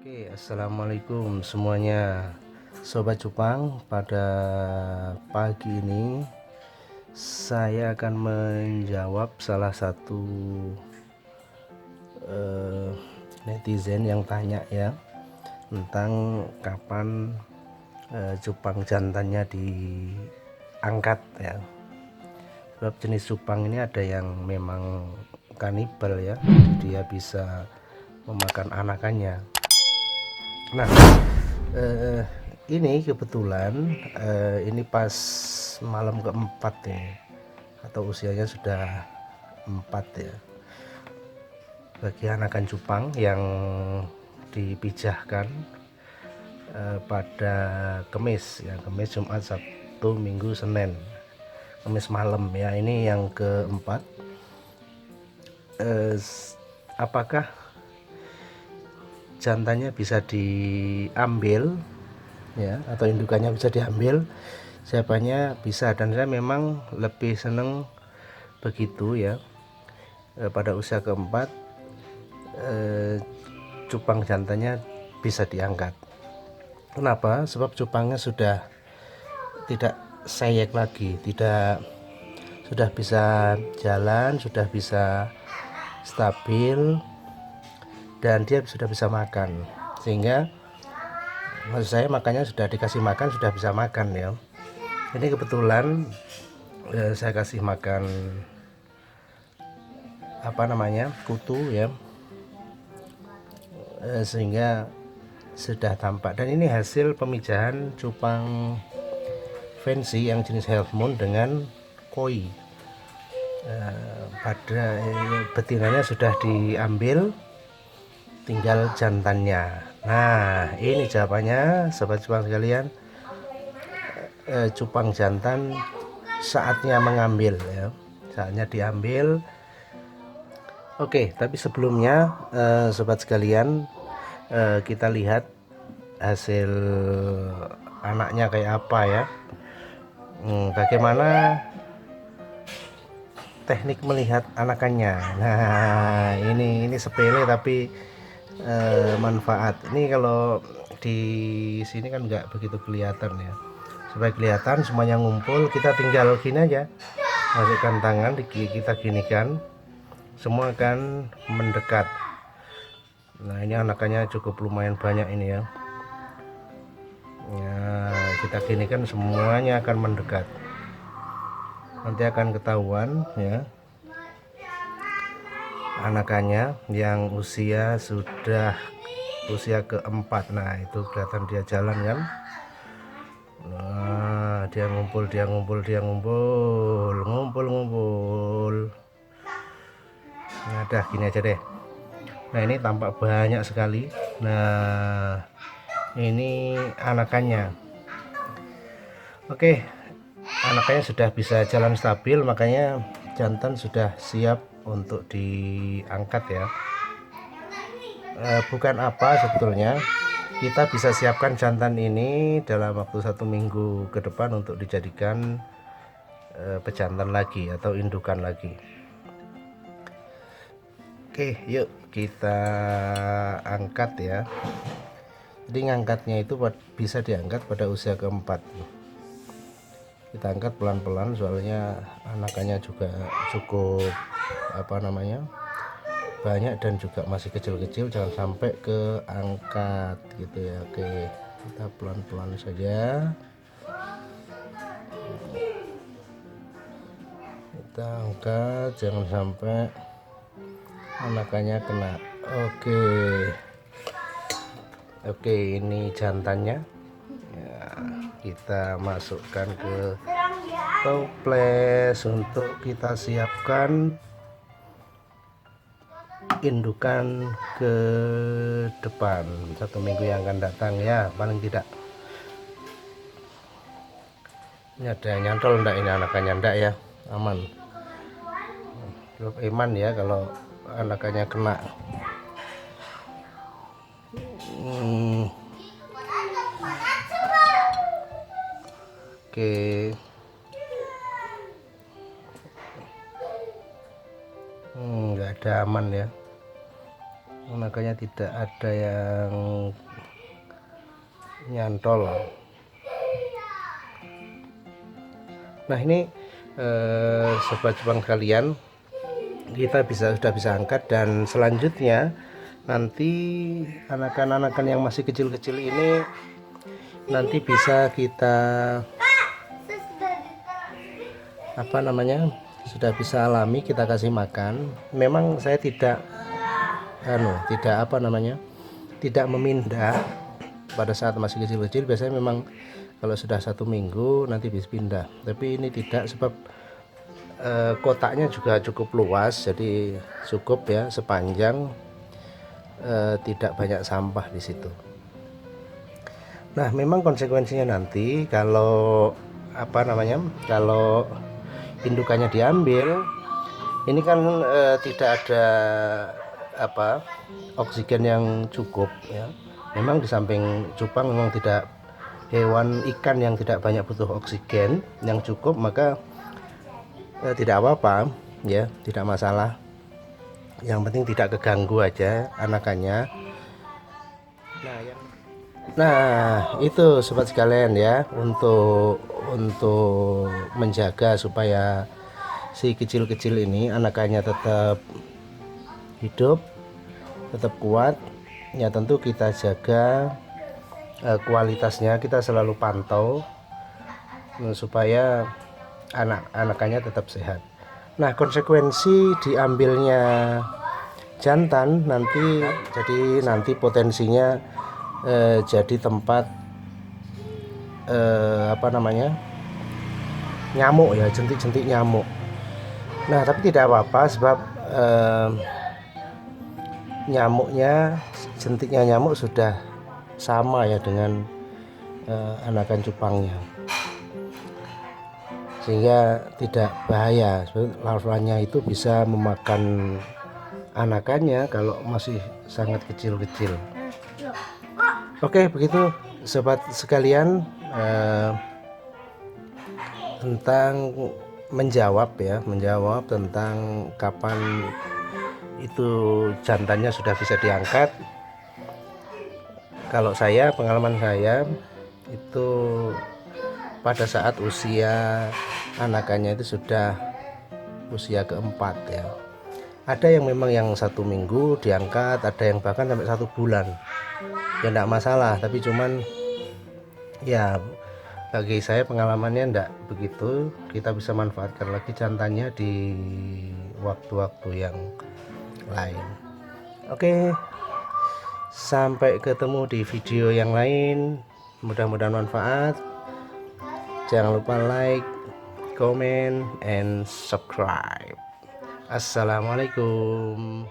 Oke, assalamualaikum semuanya, Sobat Cupang. Pada pagi ini saya akan menjawab salah satu netizen yang tanya ya, tentang kapan cupang jantannya diangkat ya. Sebab jenis cupang ini ada yang memang kanibal ya, dia bisa memakan anakannya. Nah, ini kebetulan ini pas malam keempat ya, atau usianya sudah 4 ya, bagi anakan cupang yang dipijahkan pada Kamis ya, Kamis, Jumat, Sabtu, Minggu, Senin, Kamis malam ya. Ini yang keempat. Apakah jantannya bisa diambil ya, atau indukannya bisa diambil? Jawabannya bisa, dan saya memang lebih seneng begitu ya. Pada usia keempat cupang jantannya bisa diangkat. Kenapa? Sebab cupangnya sudah tidak seyek lagi, sudah bisa jalan, sudah bisa stabil, dan dia sudah bisa makan. Sehingga maksud saya, makanya sudah dikasih makan, sudah bisa makan ya. Ini kebetulan saya kasih makan kutu ya, sehingga sudah tampak. Dan ini hasil pemijahan cupang fancy yang jenis half moon dengan koi. Pada betinanya sudah diambil, tinggal jantannya. Nah, ini jawabannya sobat cupang sekalian. Cupang jantan saatnya mengambil ya, saatnya diambil. Oke, tapi sebelumnya sobat sekalian, kita lihat hasil anaknya kayak apa ya. Bagaimana teknik melihat anakannya. Nah, ini sepele tapi manfaat. Ini kalau di sini kan nggak begitu kelihatan ya. Supaya kelihatan semuanya ngumpul, kita tinggal gini aja, masukkan tangan, kita ginikan, semua akan mendekat. Nah, ini anakannya cukup lumayan banyak ini ya. Kita ginikan, semuanya akan mendekat. Nanti akan ketahuan ya, anakannya yang sudah usia keempat. Nah, itu kelihatan dia jalan kan. Nah, dia ngumpul. Nah, dah gini aja deh. Nah, ini tampak banyak sekali. Nah, ini anakannya. Oke, anakannya sudah bisa jalan stabil, makanya jantan sudah siap untuk diangkat ya. Bukan apa sebetulnya, kita bisa siapkan jantan ini dalam waktu 1 minggu ke depan untuk dijadikan pejantan lagi atau indukan lagi. Oke, yuk kita angkat ya. Jadi ngangkatnya itu bisa diangkat pada usia keempat. Kita angkat pelan-pelan, soalnya anakannya juga cukup banyak dan juga masih kecil-kecil, jangan sampai keangkat gitu ya. Oke, kita pelan-pelan saja, kita angkat, jangan sampai anakannya kena. Oke, ini jantannya ya, kita masukkan ke toples untuk kita siapkan indukan ke depan 1 minggu yang akan datang ya, paling tidak. Ini ada yang nyantol enggak ini anakannya? Enggak ya, aman. Belum iman ya kalau anakannya kena. Oke, nggak ada, aman ya. makanya tidak ada yang nyantol. Nah ini sobat cupang sekalian, kita sudah bisa angkat, dan selanjutnya nanti anakan-anakan yang masih kecil-kecil ini nanti bisa kita sudah bisa alami, kita kasih makan. Memang saya tidak tidak memindah pada saat masih kecil-kecil. Biasanya memang kalau sudah 1 minggu nanti bisa pindah, tapi ini tidak, sebab kotaknya juga cukup luas, jadi cukup ya, sepanjang tidak banyak sampah di situ. Nah memang konsekuensinya nanti kalau kalau indukannya diambil, ini kan tidak ada oksigen yang cukup ya. Memang di samping cupang memang tidak, hewan ikan yang tidak banyak butuh oksigen yang cukup, maka tidak apa-apa ya, tidak masalah. Yang penting tidak keganggu aja anakannya. Nah itu sobat sekalian ya, untuk menjaga supaya si kecil-kecil ini anakannya tetap hidup, tetap kuat ya. Tentu kita jaga kualitasnya, kita selalu pantau supaya anakannya tetap sehat. Nah konsekuensi diambilnya jantan nanti, jadi nanti potensinya jadi tempat nyamuk ya, jentik-jentik nyamuk. Nah tapi tidak apa-apa, sebab jentiknya nyamuk sudah sama ya dengan anakan cupangnya, sehingga tidak bahaya. Larvanya itu bisa memakan anakannya kalau masih sangat kecil-kecil. Oke, begitu sobat sekalian, tentang menjawab tentang kapan itu jantannya sudah bisa diangkat. Kalau saya, pengalaman saya itu pada saat usia anakannya itu sudah usia keempat ya. Ada yang memang yang 1 minggu diangkat, ada yang bahkan sampai 1 bulan. Ya enggak masalah, tapi cuman ya bagi saya pengalamannya enggak begitu. Kita bisa manfaatkan lagi jantannya di waktu-waktu yang lain. Oke, sampai ketemu di video yang lain, mudah-mudahan manfaat. Jangan lupa like, comment, and subscribe. Assalamualaikum.